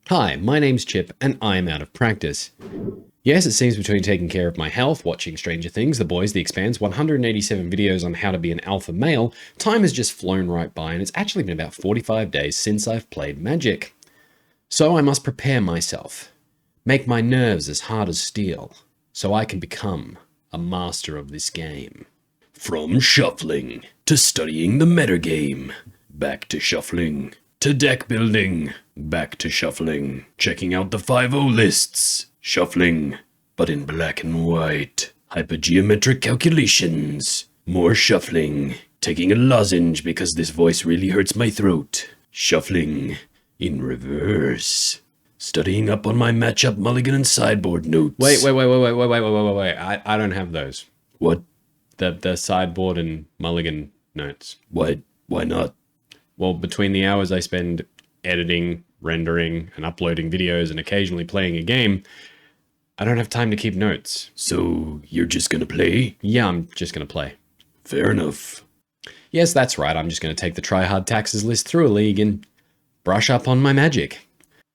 Hi, my name's Chip, and I'm out of practice. Yes, it seems between taking care of my health, watching Stranger Things, The Boys, The Expanse, 187 videos on how to be an alpha male, time has just flown right by, and it's actually been about 45 days since I've played Magic. So I must prepare myself, make my nerves as hard as steel, so I can become a master of this game. From shuffling, to studying the metagame, back to shuffling, to deck building, back to shuffling, checking out the 5-0 lists, shuffling, but in black and white, hypergeometric calculations, more shuffling, taking a lozenge because this voice really hurts my throat, shuffling, in reverse, studying up on my matchup mulligan and sideboard notes. Wait, I don't have those. What? The sideboard and mulligan notes. Why not? Well, between the hours I spend editing, rendering, and uploading videos and occasionally playing a game, I don't have time to keep notes. So you're just gonna play? Yeah, I'm just gonna play. Fair enough. Yes, that's right. I'm just gonna take the try-hard taxes list through a league and brush up on my magic.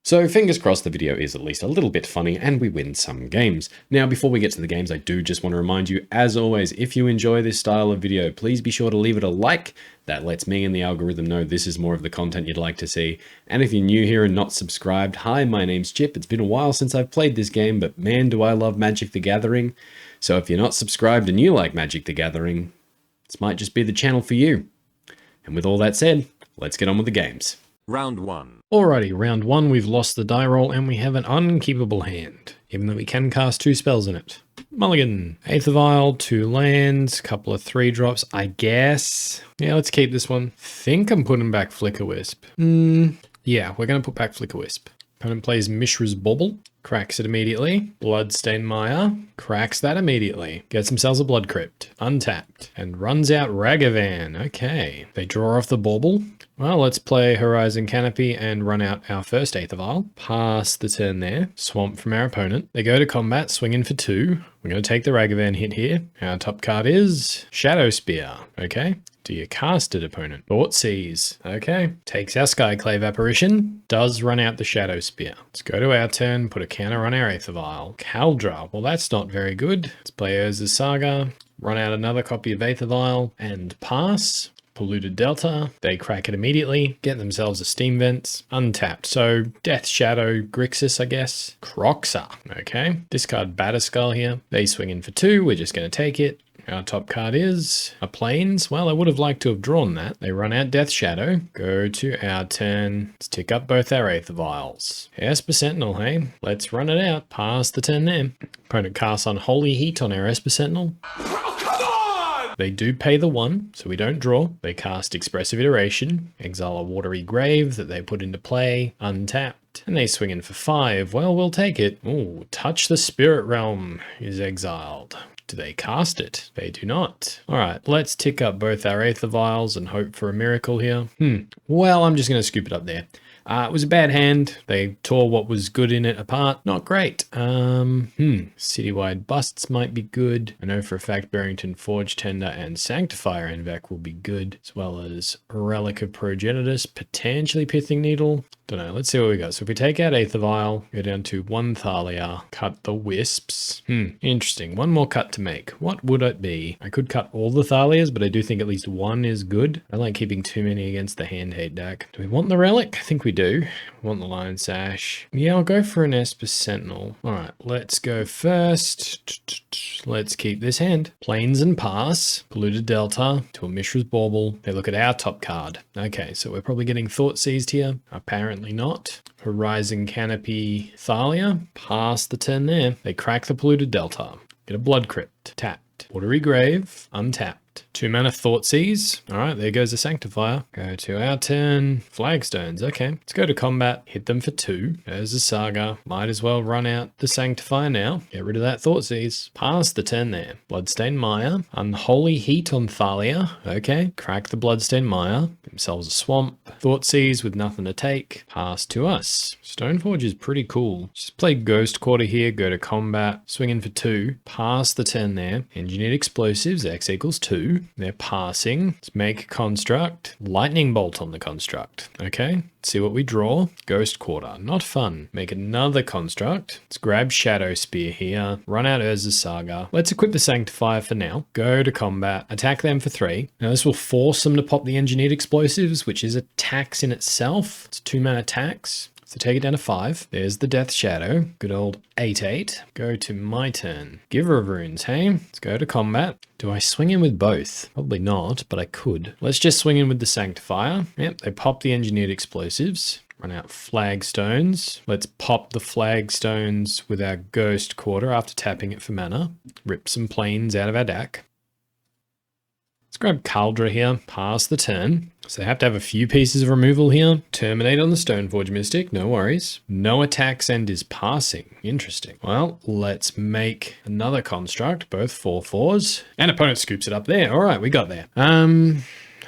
So fingers crossed the video is at least a little bit funny and we win some games. Now, before we get to the games, I do just want to remind you, as always, if you enjoy this style of video, please be sure to leave it a like. That lets me and the algorithm know this is more of the content you'd like to see. And if you're new here and not subscribed, hi, my name's Chip. It's been a while since I've played this game, but man, do I love Magic the Gathering. So if you're not subscribed and you like Magic the Gathering, this might just be the channel for you. And with all that said, let's get on with the games. Round 1. Alrighty, round 1, we've lost the die roll and we have an unkeepable hand, even though we can cast 2 spells in it. Mulligan. Eighth of Isle, 2 lands, couple of 3-drops, I guess. Yeah, let's keep this one. Think I'm putting back Flicker Wisp. Yeah, we're going to put back Flicker Wisp. Opponent plays Mishra's Bauble, cracks it immediately. Bloodstained Maya, cracks that immediately. Gets themselves a Blood Crypt, untapped, and runs out Ragavan. Okay, they draw off the Bauble. Well, let's play Horizon Canopy and run out our first Eighth of Isle. Pass the turn there. Swamp from our opponent. They go to combat, swinging for 2. We're going to take the Ragavan hit here. Our top card is Shadow Spear. Okay. Do you cast it, opponent? Thoughtseize. Okay. Takes our Skyclave Apparition. Does run out the Shadow Spear. Let's go to our turn. Put a counter on our Eighth of Isle. Kaldra. Well, that's not very good. Let's play Urza's Saga. Run out another copy of Eighth of Isle. And pass. Polluted Delta, they crack it immediately, get themselves a Steam Vents, untapped. So Death Shadow, Grixis, I guess. Croxa, okay. Discard Batterskull here. They swing in for 2, we're just going to take it. Our top card is a Plains. Well, I would have liked to have drawn that. They run out Death Shadow. Go to our turn. Let's tick up both our Eighth of Isles. Esper Sentinel, hey? Let's run it out. Pass the turn there. Opponent casts Unholy Heat on our Esper Sentinel. They do pay the 1, so we don't draw. They cast Expressive Iteration, exile a Watery Grave that they put into play, untapped, and they swing in for 5. Well, we'll take it. Ooh, Touch the Spirit Realm is exiled. Do they cast it? They do not. All right, let's tick up both our Eighth of Isles and hope for a miracle here. Well, I'm just going to scoop it up there. It was a bad hand. They tore what was good in it apart. Not great. Citywide Busts might be good. I know for a fact Barrington Forge Tender and Sanctifier Invec will be good, as well as Relic of Progenitus, potentially Pithing Needle. Don't know. Let's see what we got. So if we take out Eighth of Isle, go down to 1 Thalia, cut the Wisps. Interesting. One more cut to make. What would it be? I could cut all the Thalias, but I do think at least one is good. I like keeping too many against the hand hate deck. Do we want the Relic? I think we do. We want the Lion Sash. Yeah, I'll go for an Esper Sentinel. All right, let's go first. Let's keep this hand. Plains and pass. Polluted Delta to a Mishra's Bauble. They look at our top card. Okay, so we're probably getting Thoughtseized here. Apparently not. Horizon Canopy Thalia. Pass the turn there. They crack the Polluted Delta. Get a Blood Crypt. Tapped. Watery Grave. Untapped. 2 mana Thoughtseize. All right, there goes the Sanctifier. Go to our turn. Flagstones. Okay, let's go to combat. Hit them for 2. There's the Saga. Might as well run out the Sanctifier now. Get rid of that Thoughtseize. Pass the turn there. Bloodstained Maya. Unholy Heat on Thalia. Okay, crack the Bloodstained Maya. Themselves a Swamp. Thoughtseize with nothing to take. Pass to us. Stoneforge is pretty cool. Just play Ghost Quarter here. Go to combat. Swing in for 2. Pass the turn there. Engineered Explosives. X equals 2. 2. They're passing. Let's make a construct. Lightning bolt on the construct. Okay. See what we draw. Ghost Quarter. Not fun. Make another construct. Let's grab Shadow Spear here. Run out Urza's Saga. Let's equip the Sanctifier for now. Go to combat. Attack them for 3. Now this will force them to pop the Engineered Explosives, which is a tax in itself. It's 2-mana tax. So take it down to 5. There's the Death Shadow. Good old 8/8. Go to my turn. Giver of Runes, hey? Let's go to combat. Do I swing in with both? Probably not, but I could. Let's just swing in with the Sanctifier. Yep, they pop the Engineered Explosives. Run out Flagstones. Let's pop the Flagstones with our Ghost Quarter after tapping it for mana. Rip some planes out of our deck. Let's grab Kaldra here, pass the turn. So they have to have a few pieces of removal here. Terminate on the Stoneforge Mystic, no worries. No attacks and is passing. Interesting. Well, let's make another construct, both 4/4s. And opponent scoops it up there. All right, we got there.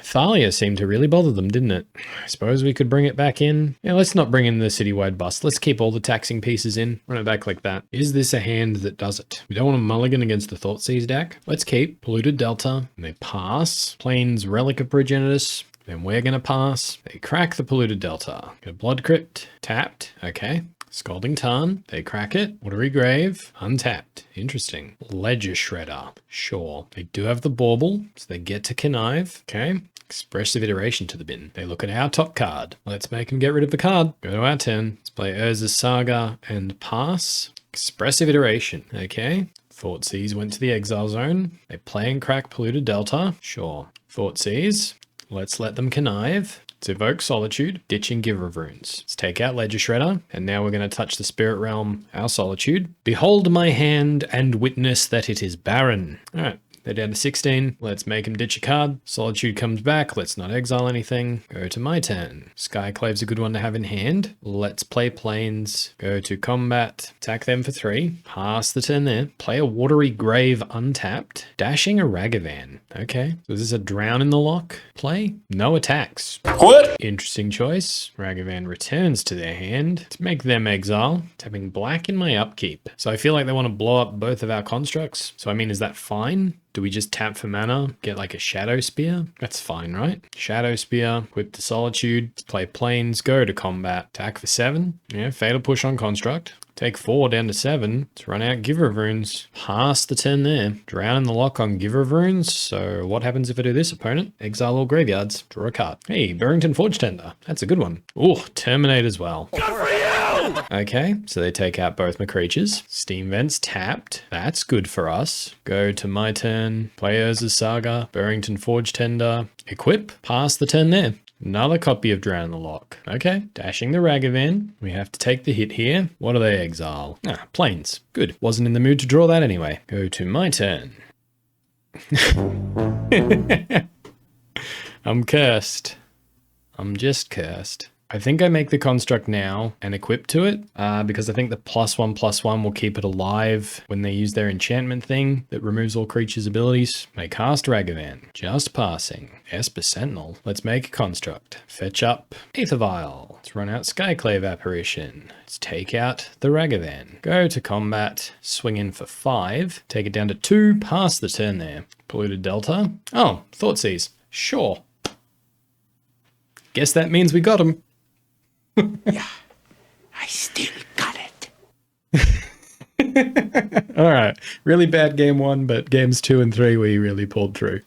Thalia seemed to really bother them, didn't it? I suppose we could bring it back in. Yeah, let's not bring in the citywide bust. Let's keep all the taxing pieces in. Run it back like that. Is this a hand that does it? We don't want to mulligan against the Thoughtseize deck. Let's keep Polluted Delta. And they pass. Plains Relic of Progenitus. Then we're going to pass. They crack the Polluted Delta. Get a Blood Crypt. Tapped. Okay. Scalding Tarn. They crack it. Watery Grave. Untapped. Interesting. Ledger Shredder. Sure. They do have the Bauble, so they get to connive. Okay. Expressive Iteration to the bin. They look at our top card. Let's make them get rid of the card. Go to our turn. Let's play Urza's Saga and pass. Expressive Iteration. Okay. Thoughtseize went to the exile zone. They play and crack Polluted Delta. Sure. Thoughtseize. Let's let them connive. Let's evoke Solitude, ditching Giver of Runes. Let's take out Ledger Shredder, and now we're going to touch the Spirit Realm, our Solitude. Behold my hand and witness that it is barren. All right. They're down to 16. Let's make them ditch a card. Solitude comes back. Let's not exile anything. Go to my turn. Skyclave's a good one to have in hand. Let's play Plains. Go to combat. Attack them for 3. Pass the turn there. Play a Watery Grave untapped. Dashing a Ragavan. Okay. So is this a Drown in the Lock play? No attacks. What? Interesting choice. Ragavan returns to their hand to make them exile. Tapping black in my upkeep. So I feel like they want to blow up both of our constructs. So I mean, is that fine? Do we just tap for mana, get like a Shadow Spear? That's fine, right? Shadow Spear, equip the Solitude, play Plains, go to combat, attack for 7. Yeah, Fatal Push on Construct. Take 4 down to 7. Let's run out Giver of Runes. Pass the turn there. Drown in the Lock on Giver of Runes. So what happens if I do this, opponent? Exile all graveyards. Draw a card. Hey, Burrington Forge Tender. That's a good one. Oh, Terminate as well. Good for you! Okay, so they take out both my creatures. Steam Vents tapped. That's good for us. Go to my turn. Play Urza's Saga. Burrington Forge Tender. Equip. Pass the turn there. Another copy of Drown in the Lock. Okay, dashing the Ragavan. We have to take the hit here. What do they exile? Ah, Plains. Good. Wasn't in the mood to draw that anyway. Go to my turn. I'm cursed. I'm just cursed. I think I make the construct now and equip to it because I think the +1/+1 will keep it alive when they use their enchantment thing that removes all creatures' abilities. They cast Ragavan. Just passing. Esper Sentinel. Let's make a construct. Fetch up Aether Vial. Let's run out Skyclave Apparition. Let's take out the Ragavan. Go to combat. Swing in for 5. Take it down to 2. Pass the turn there. Polluted Delta. Oh, Thoughtseize. Sure. Guess that means we got him. Yeah, I still got it. All right. Really bad game 1, but games 2 and 3 we really pulled through.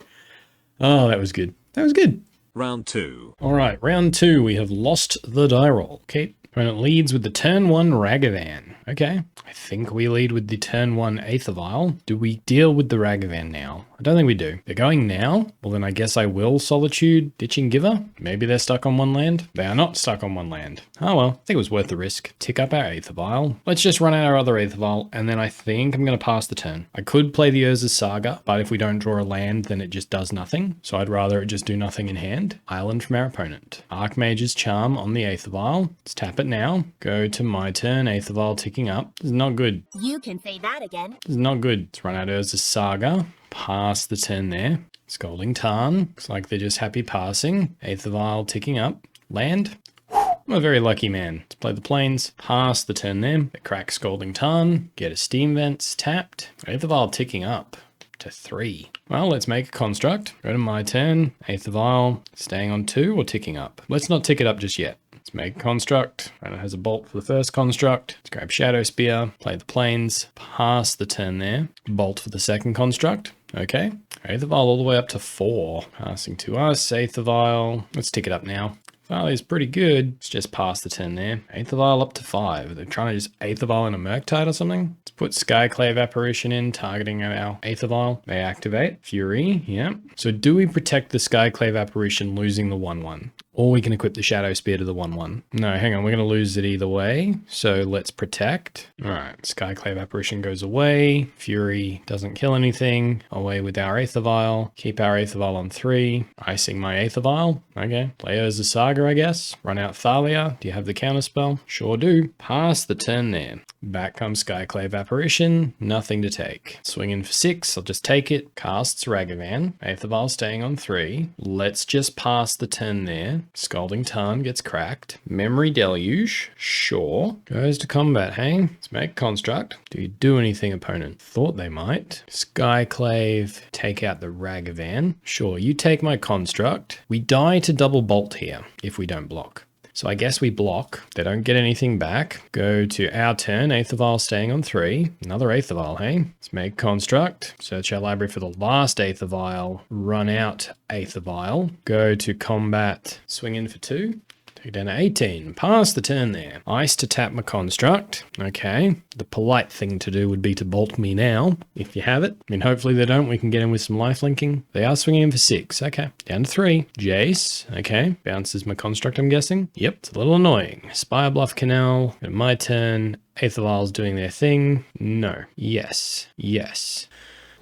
Oh, that was good. That was good. Round 2. All right. Round 2. We have lost the die roll. Okay. Opponent leads with the turn 1 Ragavan. Okay. I think we lead with the turn 1 Aether Vial. Do we deal with the Ragavan now? I don't think we do. They're going now? Well, then I guess I will Solitude, ditching Giver. Maybe they're stuck on 1 land. They are not stuck on 1 land. Oh well, I think it was worth the risk. Tick up our Aether Vial. Let's just run out our other Aether Vial, and then I think I'm going to pass the turn. I could play the Urza's Saga, but if we don't draw a land, then it just does nothing. So I'd rather it just do nothing in hand. Island from our opponent. Archmage's Charm on the Aether Vial. Let's tap it now. Go to my turn. Aether Vial ticking up. This is not good. You can say that again. This is not good. Let's run out Urza's Saga. Pass the turn there. Scalding Tarn. Looks like they're just happy passing. Aether Vial ticking up. Land. I'm a very lucky man. Let's play the Plains. Pass the turn there. They crack Scalding Tarn. Get a Steam Vents tapped. Aether Vial ticking up. to 3. Well, let's make a construct. Go to my turn. Aether Vial, staying on 2 or ticking up? Let's not tick it up just yet. Let's make a construct. And it has a bolt for the first construct. Let's grab Shadow Spear, play the planes, pass the turn there. Bolt for the second construct. Okay. Aether Vial all the way up to 4. Passing to us. Aether Vial. Let's tick it up now. Vial is pretty good. Let's just pass the turn there. Aether Vial up to 5. They're trying to just Aether Vial in a Murktide or something. Let's put Skyclave Apparition in, targeting our Aether Vial. They activate. Fury, yeah. So do we protect the Skyclave Apparition losing the 1/1? Or we can equip the Shadow Spear to the 1/1. No, hang on, we're going to lose it either way. So let's protect. All right, Skyclave Apparition goes away. Fury doesn't kill anything. Away with our Aether Vial. Keep our Aether Vial on 3. Icing my Aether Vial. Okay, play Urza Saga, I guess. Run out Thalia. Do you have the counterspell? Sure do. Pass the turn there. Back comes Skyclave Apparition. Nothing to take. Swing in for 6. I'll just take it. Casts Ragavan. Aether Vial staying on 3. Let's just pass the turn there. Scalding Tarn gets cracked. Memory Deluge. Sure. Goes to combat, hey? Let's make construct. Do you do anything, opponent? Thought they might. Skyclave. Take out the Ragavan. Sure, you take my construct. We die to double bolt here if we don't block. So I guess we block. They don't get anything back. Go to our turn. Aether Vial staying on 3. Another Aether Vial, hey? Let's make construct. Search our library for the last Aether Vial. Run out Aether Vial. Go to combat. Swing in for 2. Take it down to 18. Pass the turn there. Ice to tap my construct. Okay. The polite thing to do would be to bolt me now, if you have it. I mean, hopefully they don't. We can get in with some life linking. They are swinging in for 6. Okay. Down to 3. Jace. Okay. Bounces my construct, I'm guessing. Yep. It's a little annoying. Spire Bluff Canal. And my turn. Aether Vial's doing their thing. No. Yes. Yes.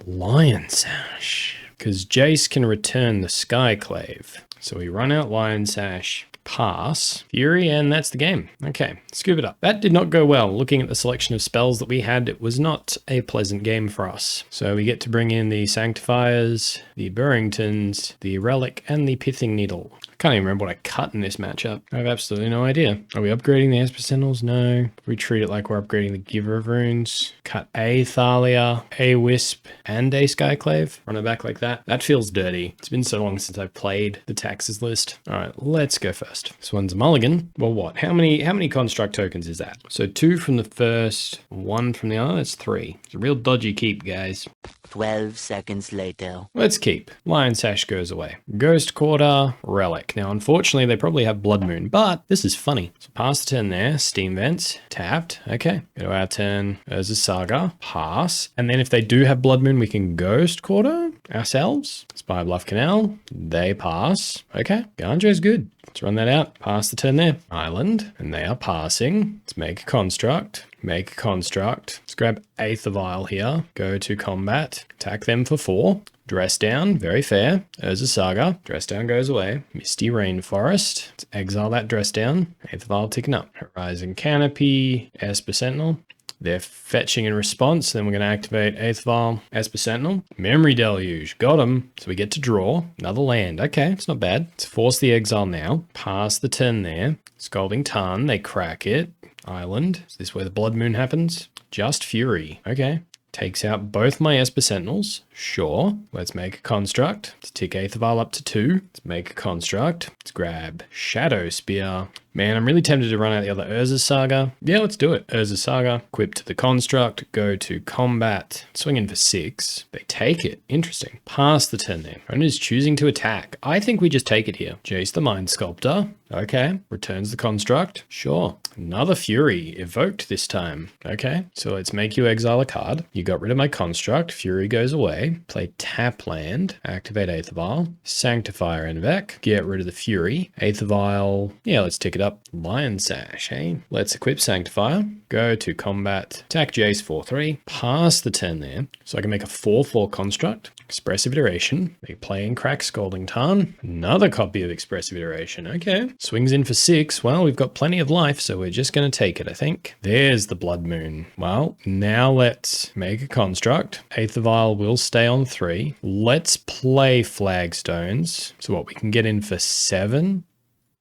Lion Sash. Because Jace can return the Skyclave. So we run out Lion Sash. Pass, Fury, and that's the game. Okay, scoop it up. That did not go well. Looking at the selection of spells that we had, it was not a pleasant game for us. So we get to bring in the Sanctifiers, the Burringtons, the Relic, and the Pithing Needle. I can't even remember what I cut in this matchup. I have absolutely no idea. Are we upgrading the Esper Sentinels? No. We treat it like we're upgrading the Giver of Runes. Cut a Thalia, a Wisp, and a Skyclave. Run it back like that. That feels dirty. It's been so long since I've played the taxes list. All right, let's go first. This one's a mulligan. Well, what? How many construct tokens is that? So 2 from the first, 1 from the other. That's 3. It's a real dodgy keep, guys. 12 seconds later. Let's keep. Lion Sash goes away. Ghost Quarter, Relic. Now, unfortunately, they probably have Blood Moon, but this is funny. So pass the turn there. Steam Vents, tapped. Okay. Go to our turn. Urza Saga, pass. And then if they do have Blood Moon, we can Ghost Quarter ourselves. Spire Bluff Canal, they pass. Okay. Ganjo's good. Let's run that out. Pass the turn there. Island, and they are passing. Let's make a construct. Make a construct. Let's grab Aether Vial here. Go to combat. Attack them for 4. Dress down. Very fair. Urza Saga. Dress down goes away. Misty Rainforest. Let's exile that dress down. Aether Vial ticking up. Horizon Canopy. Esper Sentinel. They're fetching in response. Then we're going to activate Aether Vial, Esper Sentinel. Memory Deluge. Got him. So we get to draw another land. Okay, it's not bad. Let's force the exile now. Pass the turn there. Scalding Tarn. They crack it. Island. Is this where the Blood Moon happens? Just Fury. Okay. Takes out both my Esper Sentinels. Sure. Let's make a construct. Let's tick Aether Vial up to 2. Let's make a construct. Let's grab Shadow Spear. Man, I'm really tempted to run out the other Urza Saga. Yeah, let's do it. Urza Saga. Equip to the construct. Go to combat. Swing in for 6. They take it. Interesting. Pass the turn there. Opponent is choosing to attack. I think we just take it here. Jace the Mind Sculptor. Okay. Returns the construct. Sure. Another Fury. Evoked this time. Okay. So let's make you exile a card. You got rid of my construct. Fury goes away. Play tap land. Activate Aether Vial. Sanctifier Envec. Get rid of the Fury. Aether Vial. Yeah, let's tick it up. Lion Sash, hey? Let's equip Sanctifier. Go to combat. Attack Jace 4-3. Pass the turn there. So I can make a 4/4 construct. Expressive Iteration. They play and crack Scalding Tarn. Another copy of Expressive Iteration. Okay. Swings in for 6. Well, we've got plenty of life, so we're just going to take it, I think. There's the Blood Moon. Well, now let's make a construct. Aether Vial will stay on 3. Let's play Flagstones. So what, we can get in for 7?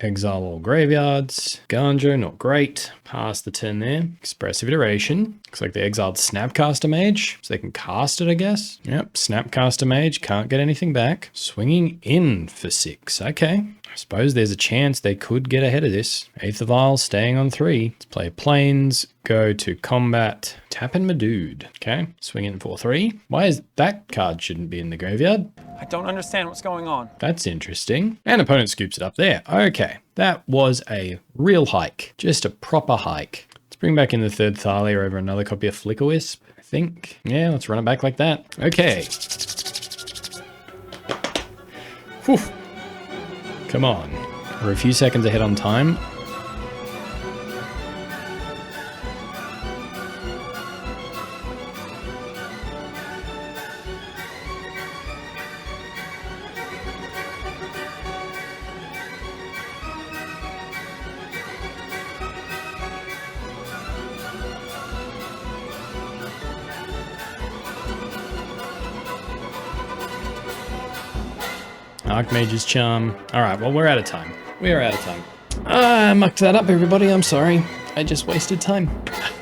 Exile all graveyards. Ganjo, not great. Pass the turn there. Expressive Iteration. Looks like they exiled Snapcaster Mage, so they can cast it, I guess. Yep, Snapcaster Mage, can't get anything back. Swinging in for 6, okay. I suppose there's a chance they could get ahead of this. Aether Vial staying on 3. Let's play Plains, go to combat, tap in my dude. Okay, swing in for 3. Why is that card shouldn't be in the graveyard? I don't understand what's going on. That's interesting. And opponent scoops it up there. Okay, that was a real hike. Just a proper hike. Let's bring back in the third Thalia over another copy of Flicker Wisp, I think. Yeah, let's run it back like that. Okay. Whew. Come on. We're a few seconds ahead on time. Archmage's Charm. All right, well, we're out of time. We're out of time. I mucked that up, everybody. I'm sorry. I just wasted time.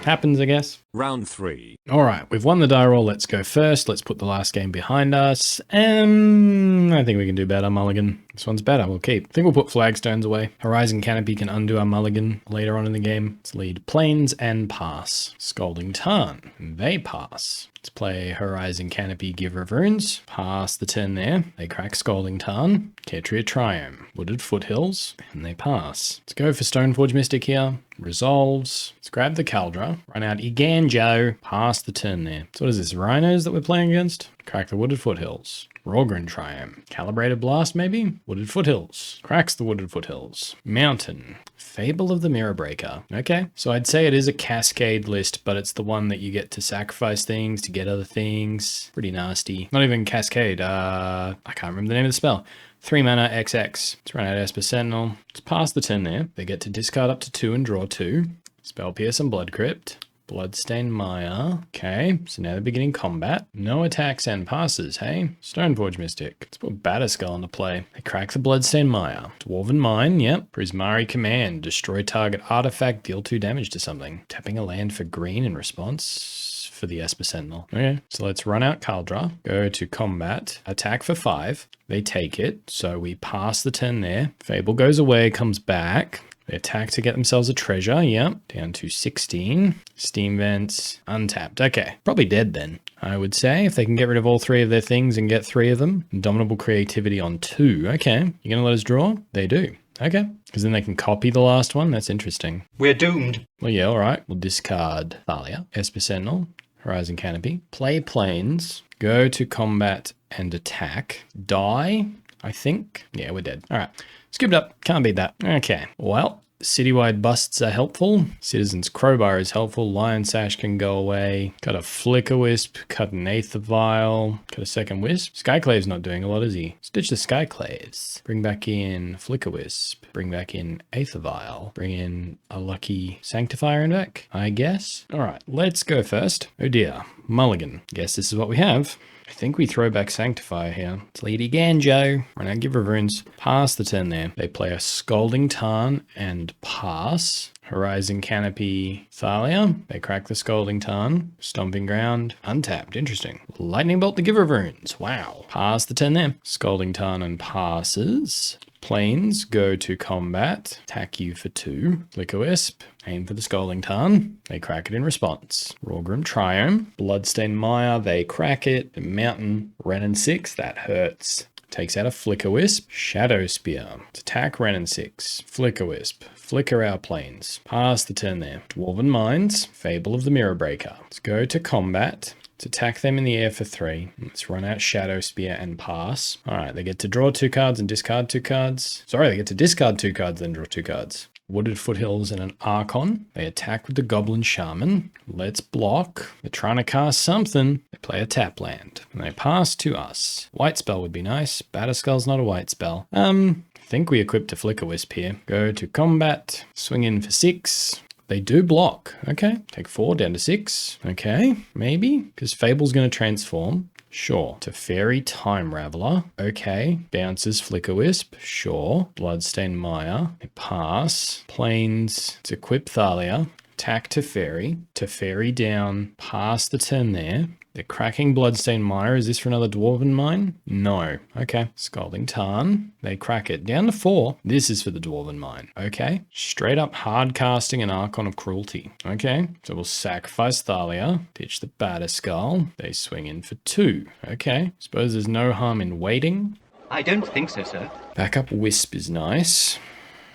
Happens, I guess. Round 3. All right, we've won the die roll. Let's go first. Let's put the last game behind us. And I think we can do better, mulligan. This one's better. We'll keep. I think we'll put Flagstones away. Horizon Canopy can undo our mulligan later on in the game. Let's lead Plains and pass. Scalding Tarn. They pass. Let's play Horizon Canopy, Giver of Runes. Pass the turn there. They crack Scalding Tarn. Ketria Triome. Wooded Foothills. And they pass. Let's go for Stoneforge Mystic here. Resolves. Let's grab the Caldra. Run out Iganjo. Pass the turn there. So what is this? Rhinos that we're playing against? Crack the Wooded Foothills. Rogren Triome. Calibrated Blast, maybe? Wooded Foothills. Cracks the Wooded Foothills. Mountain. Fable of the Mirror Breaker. Okay, so I'd say it is a Cascade list, but it's the one that you get to sacrifice things to get other things. Pretty nasty. Not even Cascade. I can't remember the name of the spell. 3 mana XX. Let's run out Esper Sentinel. Let's pass the turn there. They get to discard up to 2 and draw 2. Spell Pierce and Blood Crypt. Bloodstained Maya. Okay, so now they're beginning combat. No attacks and passes, hey? Stoneforge Mystic. Let's put Batterskull into play. They crack the Bloodstained Maya. Dwarven Mine, yep. Prismari Command. Destroy target artifact, deal 2 damage to something. Tapping a land for green in response for the Esper Sentinel. Okay, so let's run out Caldra. Go to combat. Attack for 5. They take it, so we pass the turn there. Fable goes away, comes back. They attack to get themselves a treasure, yep. Down to 16. Steam Vents, untapped. Okay, probably dead then, I would say, if they can get rid of all 3 of their things and get 3 of them. Indomitable Creativity on 2. Okay, you're gonna let us draw? They do. Okay, because then they can copy the last one. That's interesting. We're doomed. Well, yeah, all right. We'll discard Thalia, Esper Sentinel, Horizon Canopy, play Plains, go to combat and attack, die, I think. Yeah, we're dead. All right. Skipped up. Can't beat that. Okay. Well, citywide busts are helpful. Citizen's Crowbar is helpful. Lion Sash can go away. Got a Flicker Wisp. Cut an Aether Vial. Got a second Wisp. Skyclave's not doing a lot, is he? Stitch the Skyclaves. Bring back in Flicker Wisp. Bring back in Aether Vial. Bring in a lucky Sanctifier in deck, I guess. All right, let's go first. Oh dear. Mulligan. Guess this is what we have. I think we throw back Sanctifier here. It's Lady Ganjo. Run out Giver of Runes. Pass the turn there. They play a Scalding Tarn and pass. Horizon Canopy Thalia. They crack the Scalding Tarn. Stomping Ground. Untapped. Interesting. Lightning Bolt the Giver of Runes. Wow. Pass the turn there. Scalding Tarn and passes. Plains go to combat. Attack you for 2. Flicker Wisp. Aim for the Scalding Tarn. They crack it in response. Rogrim Triome. Bloodstained Mire. They crack it. Mountain. Renin 6. That hurts. Takes out a Flicker Wisp. Shadow Spear. Attack Renin 6. Flicker Wisp. Flicker our Plains. Pass the turn there. Dwarven Mines. Fable of the Mirror Breaker. Let's go to combat. Let's attack them in the air for 3. Let's run out Shadow Spear and pass. All right, they get to draw 2 cards and discard 2 cards. Sorry, they get to discard 2 cards, then draw 2 cards. Wooded Foothills and an Archon. They attack with the Goblin Shaman. Let's block. They're trying to cast something. They play a tap land. And they pass to us. White spell would be nice. Batterskull's not a white spell. I think we equipped a Flicker Wisp here. Go to combat. Swing in for 6. They do block. Okay. Take 4 down to 6. Okay. Maybe. Because Fable's going to transform. Sure. Teferi Time Raveler. Okay. Bounces Flicker Wisp. Sure. Bloodstained Maya. Pass. Plains. It's equip Thalia. Attack Teferi. Teferi down. Pass the turn there. They're cracking Bloodstained Mire. Is this for another Dwarven Mine? No. Okay. Scalding Tarn. They crack it down to 4. This is for the Dwarven Mine. Okay. Straight up hard casting an Archon of Cruelty. Okay. So we'll sacrifice Thalia. Pitch the Batterskull. They swing in for 2. Okay. Suppose there's no harm in waiting. I don't think so, sir. Backup Wisp is nice.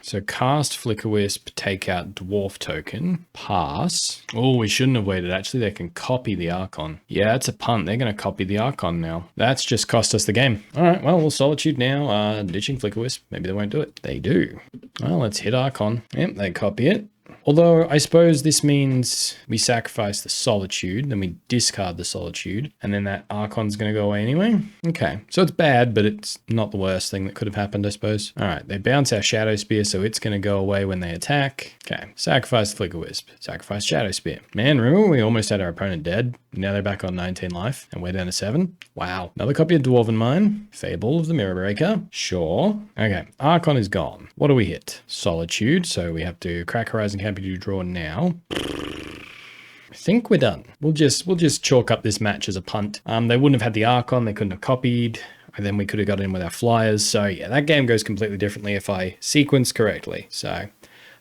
So cast Flicker Wisp, take out Dwarf Token, pass. Oh, we shouldn't have waited. Actually, they can copy the Archon. Yeah, it's a punt. They're going to copy the Archon now. That's just cost us the game. All right, well, we'll Solitude now. Ditching Flicker Wisp. Maybe they won't do it. They do. Well, let's hit Archon. Yep, they copy it. Although I suppose this means we sacrifice the Solitude, then we discard the Solitude, and then that Archon's going to go away anyway. Okay, so it's bad, but it's not the worst thing that could have happened, I suppose. All right, they bounce our Shadow Spear, so it's going to go away when they attack. Okay, sacrifice Flicker Wisp, sacrifice Shadow Spear. Man, remember we almost had our opponent dead? Now they're back on 19 life, and we're down to 7. Wow. Another copy of Dwarven Mine. Fable of the Mirror Breaker. Sure. Okay, Archon is gone. What do we hit? Solitude, so we have to crack Horizon Canopy to draw now. I think we're done. We'll just chalk up this match as a punt. They wouldn't have had the Archon, they couldn't have copied, and then we could have got in with our flyers. So yeah, that game goes completely differently if I sequence correctly. So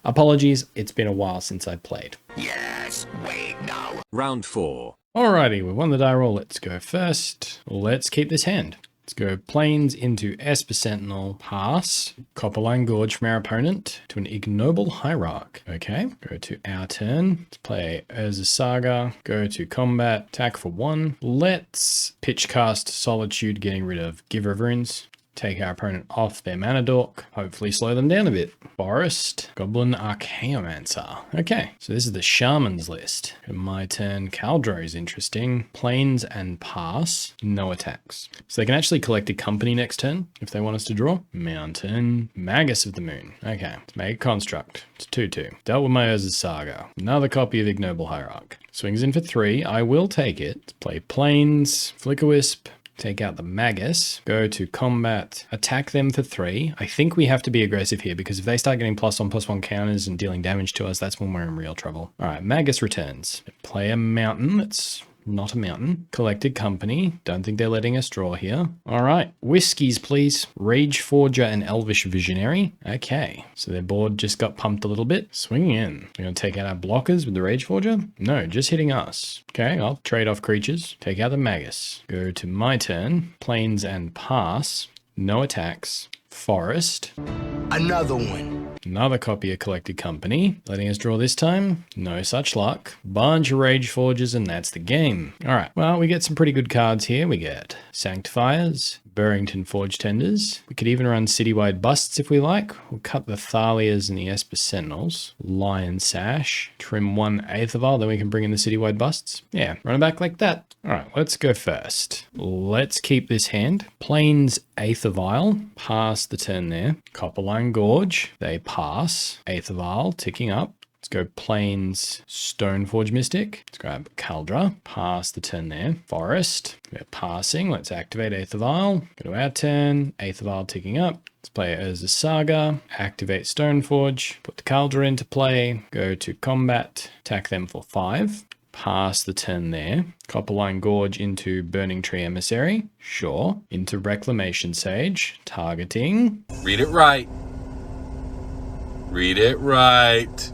apologies, it's been a while since I played. Yes, wait now. Round 4. Alrighty, we won the die roll. Let's go first. Let's keep this hand. Let's go Plains into Esper Sentinel, pass, Copperline Gorge from our opponent to an Ignoble Hierarch. Okay, go to our turn. Let's play Urza Saga, go to combat, attack for 1. Let's pitch cast Solitude, getting rid of Giver of Runes. Take our opponent off their mana dork. Hopefully slow them down a bit. Forest, Goblin Archaeomancer. Okay, so this is the Shaman's list. My turn, Caldro is interesting. Plains and pass, no attacks. So they can actually collect a company next turn if they want us to draw. Mountain, Magus of the Moon. Okay, let's make a construct. It's 2/2. Dealt with my Urza's Saga. Another copy of Ignoble Hierarch. Swings in for 3. I will take it. Let's play Plains, Flicker Wisp. Take out the Magus, go to combat, attack them for 3. I think we have to be aggressive here because if they start getting +1/+1 counters and dealing damage to us, that's when we're in real trouble. All right, Magus returns. Play a mountain. That's not a mountain. Collected company. Don't think they're letting us draw here. All right, whiskies, please. Rage Forger and Elvish Visionary. Okay, so their board just got pumped a little bit. Swinging in. We're going to take out our blockers with the Rage Forger? No, just hitting us. Okay, I'll trade off creatures. Take out the Magus. Go to my turn. Plains and pass. No attacks. Forest. Another one. Another copy of Collected Company. Letting us draw this time. No such luck. Bunch of Rage Forges, and that's the game. All right, well, we get some pretty good cards here. We get Sanctifiers, Burrington Forge Tenders. We could even run Citywide Busts if we like. We'll cut the Thalias and the Esper Sentinels. Lion Sash. Trim 1 Aethervial, then we can bring in the Citywide Busts. Yeah, run it back like that. All right, let's go first. Let's keep this hand. Plains Aethervial. Pass the turn there. Copperline Gorge. They pass. Aethervial ticking up. Let's go Plains Stoneforge Mystic. Let's grab Kaldra. Pass the turn there. Forest. We're passing. Let's activate Aethervial. Go to our turn. Aethervial ticking up. Let's play Urza Saga. Activate Stoneforge. Put the Kaldra into play. Go to combat. Attack them for 5. Pass the turn there. Copperline Gorge into Burning Tree Emissary. Sure. Into Reclamation Sage. Targeting. Read it right. Read it right.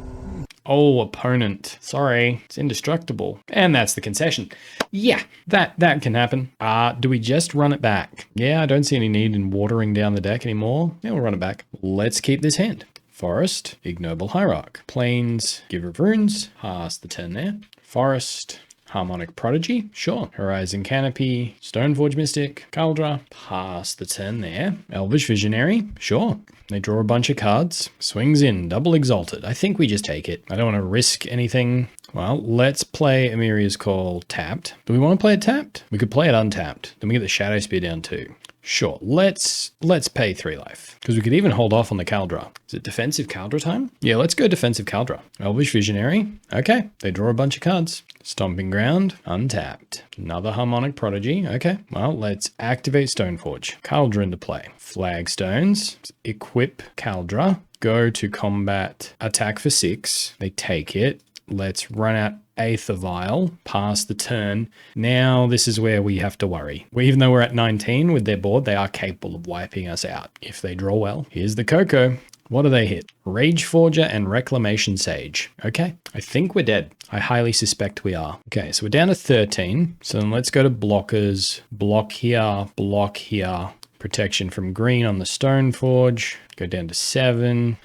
Oh, opponent. Sorry, it's indestructible. And that's the concession. Yeah, that can happen. Do we just run it back? Yeah, I don't see any need in watering down the deck anymore. Yeah, we'll run it back. Let's keep this hand. Forest, Ignoble Hierarch. Plains, Giver of Runes. Pass the turn there. Forest, Harmonic Prodigy. Sure. Horizon Canopy, Stoneforge Mystic, Kaldra. Pass the turn there. Elvish Visionary. Sure. They draw a bunch of cards. Swings in, Double Exalted. I think we just take it. I don't want to risk anything. Well, let's play Emeria's Call tapped. Do we want to play it tapped? We could play it untapped. Then we get the Shadow Spear down too. Sure, let's pay 3 life. Because we could even hold off on the Caldra. Is it defensive Caldra time? Yeah, let's go defensive Caldra. Elvish Visionary. Okay, they draw a bunch of cards. Stomping Ground, untapped. Another Harmonic Prodigy. Okay, well, let's activate Stoneforge. Caldra into play. Flagstones. Equip Caldra. Go to combat. Attack for 6. They take it. Let's run out Aether Vial, pass the turn. Now this is where we have to worry. Even though we're at 19 with their board, they are capable of wiping us out if they draw well. Here's the Coco. What do they hit? Rage Forger and Reclamation Sage. Okay, I think we're dead. I highly suspect we are. Okay, so we're down to 13. So then let's go to blockers. Block here, block here. Protection from green on the Stoneforge. Go down to 7.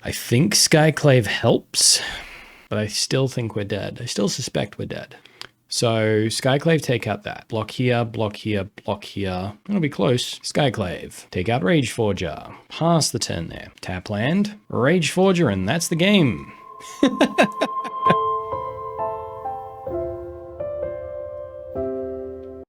I think Skyclave helps. But I still think we're dead. I still suspect we're dead. So Skyclave, take out that. Block here, block here, block here. It'll be close. Skyclave, take out Rage Forger. Pass the turn there. Tap land, Rage Forger, and that's the game.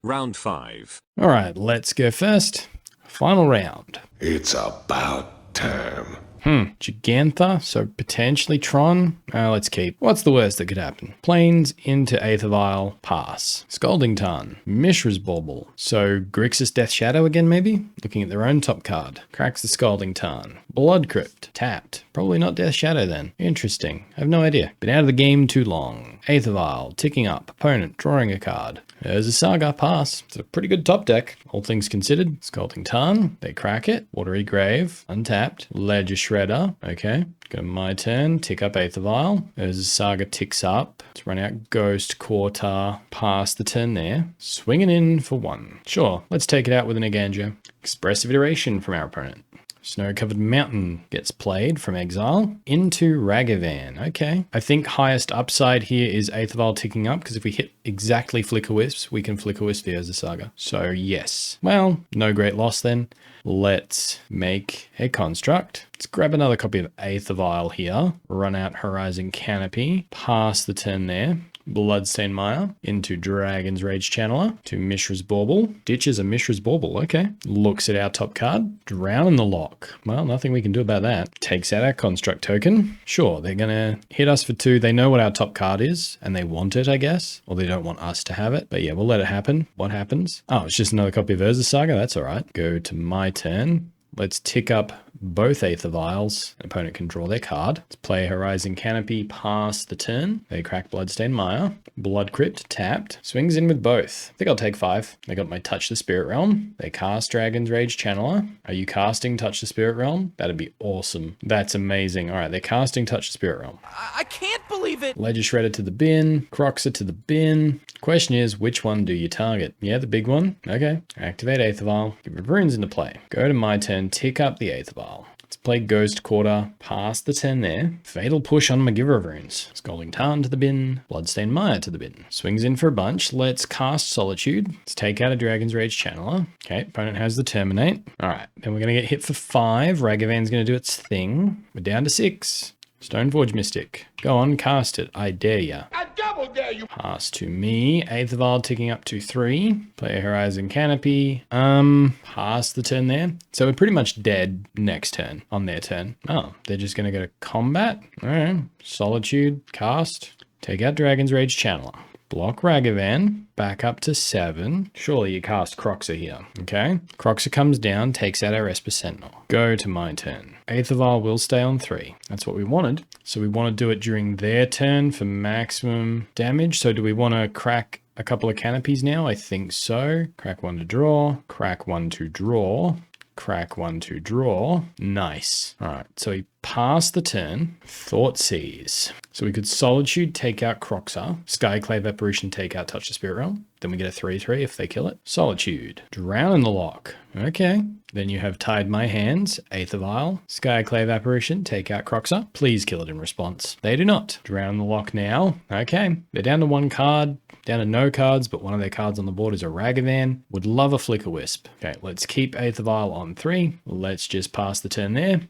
Round 5. All right, let's go first. Final round. It's about time. Gigantha, so potentially Tron. Let's keep. What's the worst that could happen? Planes into Aether Vial, pass. Scalding Tarn, Mishra's Bauble. So Grixis Death Shadow again, maybe? Looking at their own top card. Cracks the Scalding Tarn. Blood Crypt, tapped. Probably not Death Shadow then. Interesting. I have no idea. Been out of the game too long. Aether Vial, ticking up. Opponent, drawing a card. There's a Saga, pass. It's a pretty good top deck, all things considered. Scalding Tarn, they crack it. Watery Grave, untapped. Ledger Shredder, okay. Go to my turn, tick up Aether Vial. There's a Saga, ticks up. Let's run out Ghost, Quartar, pass the turn there. Swinging in for 1. Sure, let's take it out with an Aganjo. Expressive Iteration from our opponent. Snow-Covered Mountain gets played from exile into Ragavan. Okay. I think highest upside here is Aether Vial ticking up, because if we hit exactly Flicker Wisps, we can Flicker Wisp the Urza Saga. So yes. Well, no great loss then. Let's make a construct. Let's grab another copy of Aether Vial here. Run out Horizon Canopy. Pass the turn there. Bloodstained Mire into Dragon's Rage Channeler to Mishra's Bauble. Ditches a Mishra's Bauble, okay. Looks at our top card. Drown in the Lock. Well, nothing we can do about that. Takes out our construct token. Sure, they're gonna hit us for 2. They know what our top card is and they want it, I guess. Or they don't want us to have it. But yeah, we'll let it happen. What happens? Oh, it's just another copy of Urza Saga. That's all right. Go to my turn. Let's tick up both Aether Vials. An opponent can draw their card. Let's play Horizon Canopy, pass the turn. They crack Bloodstained Mire. Blood Crypt, tapped. Swings in with both. I think I'll take 5. They got my Touch the Spirit Realm. They cast Dragon's Rage Channeler. Are you casting Touch the Spirit Realm? That'd be awesome. That's amazing. All right, they're casting Touch the Spirit Realm. I can't believe it! Ledger Shredder to the bin. Croxer to the bin. Question is, which one do you target? Yeah, the big one. Okay. Activate Aether Vial. Give runes into play. Go to my turn. Tick up the Aether Vial. Let's play Ghost Quarter. Pass the turn there. Fatal Push on Magiver of Runes. Scalding Tarn to the bin. Bloodstained Mire to the bin. Swings in for a bunch. Let's cast Solitude. Let's take out a Dragon's Rage Channeler. Okay, opponent has the Terminate. All right, then we're going to get hit for 5. Ragavan's going to do its thing. We're down to 6. Stoneforge Mystic. Go on, cast it. I dare ya. I double dare you. Pass to me. Aether Vial ticking up to 3. Play Horizon Canopy. Pass the turn there. So we're pretty much dead next turn on their turn. Oh, they're just going to go to combat. All right. Solitude. Cast. Take out Dragon's Rage Channeler. Block Ragavan, back up to 7. Surely you cast Croxer here, okay? Croxer comes down, takes out our Esper Sentinel. Go to my turn. Aether Vial will stay on 3. That's what we wanted. So we want to do it during their turn for maximum damage. So do we want to crack a couple of canopies now? I think so. Crack 1 to draw. Crack 1 to draw. Crack 1 to draw. Nice. All right, so he passed the turn. Thoughtseize. So we could Solitude, take out Croxer. Skyclave Apparition, take out Touch the Spirit Realm. Then we get a 3/3 if they kill it. Solitude. Drown in the Lock. Okay. Then you have Tied My Hands, Aether Vial, Skyclave Apparition, take out Croxer. Please kill it in response. They do not. Drown in the Lock now. Okay. They're down to 1 card. Down to no cards, but one of their cards on the board is a Ragavan. Would love a Flicker Wisp. Okay, let's keep Aether Vial on 3. Let's just pass the turn there.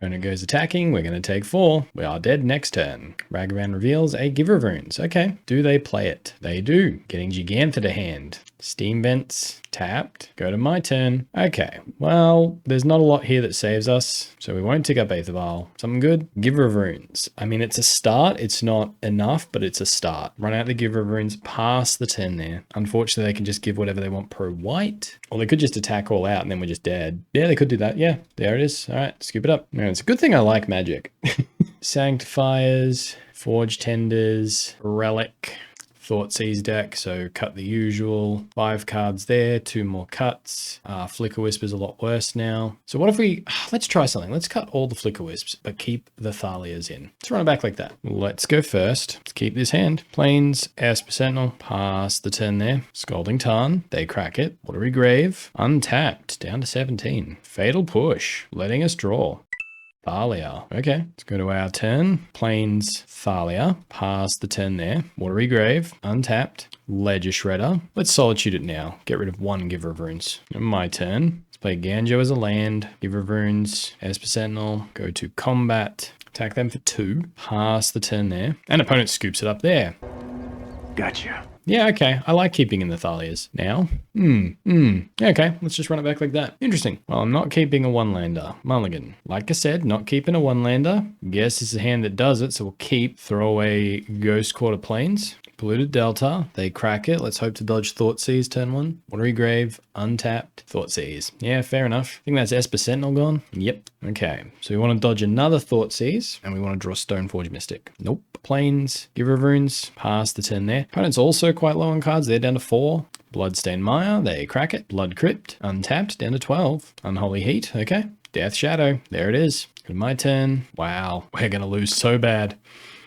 When it goes attacking, we're going to take 4. We are dead next turn. Ragavan reveals a Giver of Runes. Okay, do they play it? They do. Getting Gigantha to hand. Steam Vents, tapped. Go to my turn. Okay, well, there's not a lot here that saves us, so we won't tick up Aether Vial. Something good? Giver of Runes. I mean, it's a start. It's not enough, but it's a start. Run out the Giver of Runes, pass the turn there. Unfortunately, they can just give whatever they want pro white, or they could just attack all out and then we're just dead. Yeah, they could do that. Yeah, there it is. All right, scoop it up. Man, it's a good thing I like magic. Sanctifiers, Forge Tenders, Relic, Thoughtseize deck, so cut the usual. 5 cards there, 2 more cuts. Flicker Wisp is a lot worse now. So what if we, let's try something. Let's cut all the Flicker Wisps, but keep the Thalias in. Let's run it back like that. Let's go first. Let's keep this hand. Plains, Esper Sentinel, pass the turn there. Scalding Tarn, they crack it. Watery Grave, untapped, down to 17. Fatal Push, letting us draw. Thalia. Okay, let's go to our turn. Plains, Thalia. Pass the turn there. Watery Grave. Untapped. Ledger Shredder. Let's Solitude it now. Get rid of 1 Giver of Runes. My turn. Let's play Ganjo as a land. Giver of Runes. Esper Sentinel. Go to combat. Attack them for 2. Pass the turn there. And opponent scoops it up there. Gotcha. Yeah, okay. I like keeping in the Thalias. Now, okay, let's just run it back like that. Interesting. Well, I'm not keeping a 1-lander. Mulligan. Like I said, not keeping a 1-lander. Guess this is a hand that does it, so we'll keep. Throw away Ghost Quarter Plains. Polluted Delta. They crack it. Let's hope to dodge Thoughtseize turn 1. Watery Grave. Untapped. Thoughtseize. Yeah, fair enough. I think that's Esper Sentinel gone. Yep. Okay, so we want to dodge another Thoughtseize, and we want to draw Stoneforge Mystic. Nope. Plains. Giver of Runes. Pass the turn there. Opponent's also quite low on cards. They're down to 4. Bloodstained Mire, they crack it. Blood Crypt, untapped, down to 12. Unholy Heat, okay. Death Shadow, there it is. Good, my turn. Wow, we're going to lose so bad.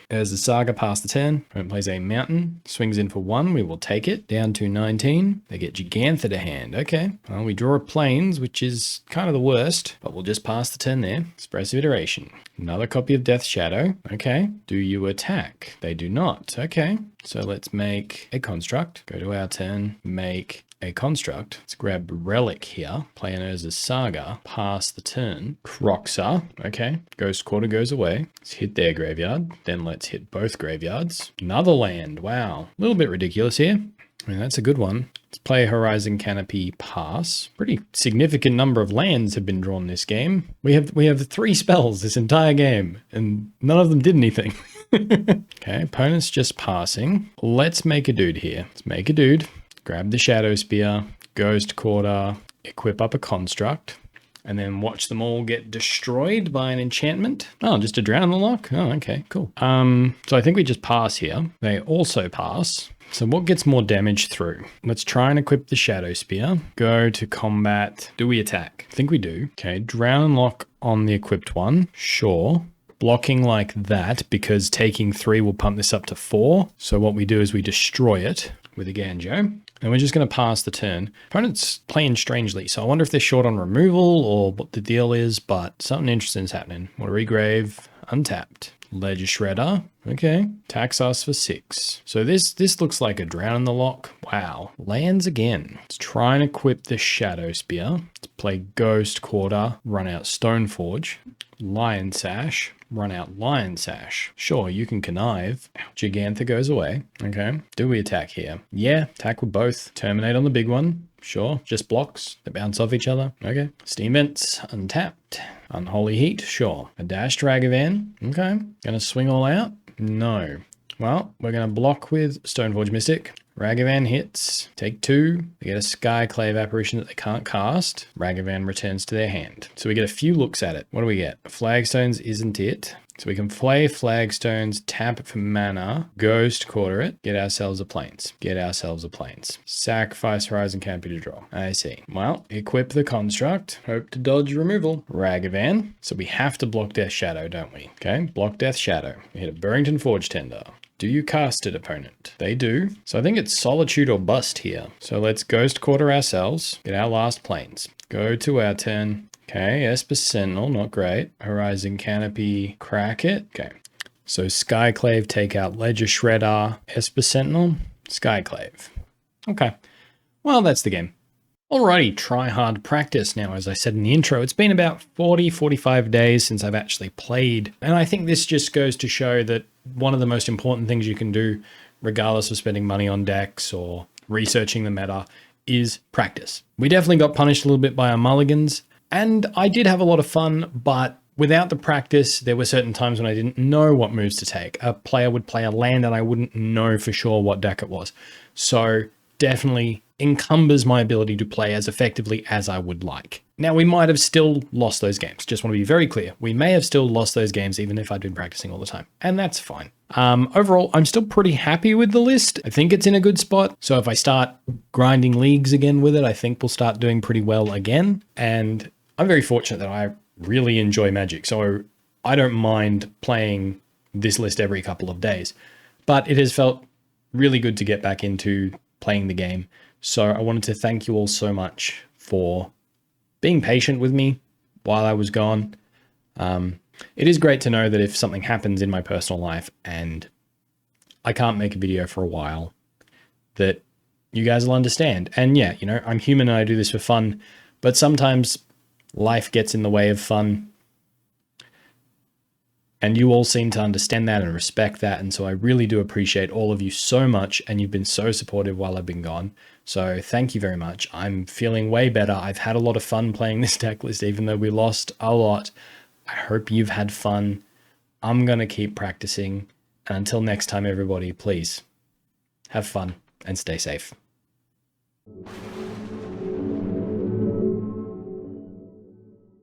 There's the Saga past the turn. Opponent plays a Mountain, swings in for 1. We will take it. Down to 19. They get Gigantha to hand. Okay. Well, we draw a Plains, which is kind of the worst, but we'll just pass the turn there. Expressive Iteration. Another copy of Death Shadow. Okay. Do you attack? They do not. Okay. So let's make a construct. Go to our turn. Make a construct. Let's grab Relic here. Play an Urza's Saga. Pass the turn. Croxa. Okay. Ghost Quarter goes away. Let's hit their graveyard. Then let's hit both graveyards. Another land. Wow. A little bit ridiculous here. I mean, that's a good one. Let's play Horizon Canopy, pass. Pretty significant number of lands have been drawn this game. We have 3 spells this entire game, and none of them did anything. Okay, opponent's just passing. Let's make a dude here. Let's make a dude. Grab the Shadow Spear, Ghost Quarter, equip up a construct, and then watch them all get destroyed by an enchantment. Oh, just a Drown in the Lock? Oh, okay, cool. So I think we just pass here. They also pass. So what gets more damage through? Let's try and equip the Shadow Spear. Go to combat. Do we attack? I think we do. Okay, Drown and Lock on the equipped one. Sure. Blocking like that because taking 3 will pump this up to 4. So what we do is we destroy it with a Ganjo. And we're just going to pass the turn. Opponent's playing strangely, so I wonder if they're short on removal or what the deal is, but something interesting is happening. Watery Grave, untapped. Ledger Shredder, okay. Tax us for 6. So this looks like a Drown in the Lock. Wow. Lands again. Let's try and equip the Shadow Spear. Let's play Ghost Quarter, run out Stoneforge. Lion Sash, run out Lion Sash. Sure, you can connive. Gigantha goes away. Okay. Do we attack here? Yeah, attack with both. Terminate on the big one. Sure, just blocks. They bounce off each other. Okay. Steam Vents, untapped. Unholy Heat, sure. A dashed Ragavan. Okay. Gonna swing all out? No. Well, we're gonna block with Stoneforge Mystic. Ragavan hits, take 2, they get a Skyclave Apparition that they can't cast. Ragavan returns to their hand. So we get a few looks at it. What do we get? Flagstones isn't it. So we can play Flagstones, tap it for mana, Ghost Quarter it, get ourselves a Plains. Get ourselves a Plains. Sacrifice Horizon Canopy to draw. I see. Well, equip the construct, hope to dodge removal. Ragavan. So we have to block Death Shadow, don't we? Okay, block Death Shadow. We hit a Burrington Forge Tender. Do you cast it, opponent? They do. So I think it's Solitude or Bust here. So let's Ghost Quarter ourselves, get our last Plains. Go to our turn. Okay, Esper Sentinel, not great. Horizon Canopy, crack it. Okay, so Skyclave, take out Ledger Shredder, Esper Sentinel, Skyclave. Okay, well, that's the game. Alrighty, try hard practice now. As I said in the intro, it's been about 45 days since I've actually played. And I think this just goes to show that one of the most important things you can do, regardless of spending money on decks or researching the meta is practice. We definitely got punished a little bit by our mulligans, and I did have a lot of fun, but without the practice, there were certain times when I didn't know what moves to take. A player would play a land and I wouldn't know for sure what deck it was. So definitely encumbers my ability to play as effectively as I would like. Now, we might have still lost those games. Just want to be very clear. We may have still lost those games even if I'd been practicing all the time, and that's fine. Overall, I'm still pretty happy with the list. I think it's in a good spot. So if I start grinding leagues again with it, I think we'll start doing pretty well again. And I'm very fortunate that I really enjoy Magic. So I don't mind playing this list every couple of days, but it has felt really good to get back into playing the game. So I wanted to thank you all so much for being patient with me while I was gone. It is great to know that if something happens in my personal life and I can't make a video for a while, that you guys will understand. And yeah, you know, I'm human and I do this for fun, but sometimes life gets in the way of fun. And you all seem to understand that and respect that. And so I really do appreciate all of you so much. And you've been so supportive while I've been gone. So thank you very much. I'm feeling way better. I've had a lot of fun playing this deck list, even though we lost a lot. I hope you've had fun. I'm going to keep practicing. And until next time, everybody, please have fun and stay safe.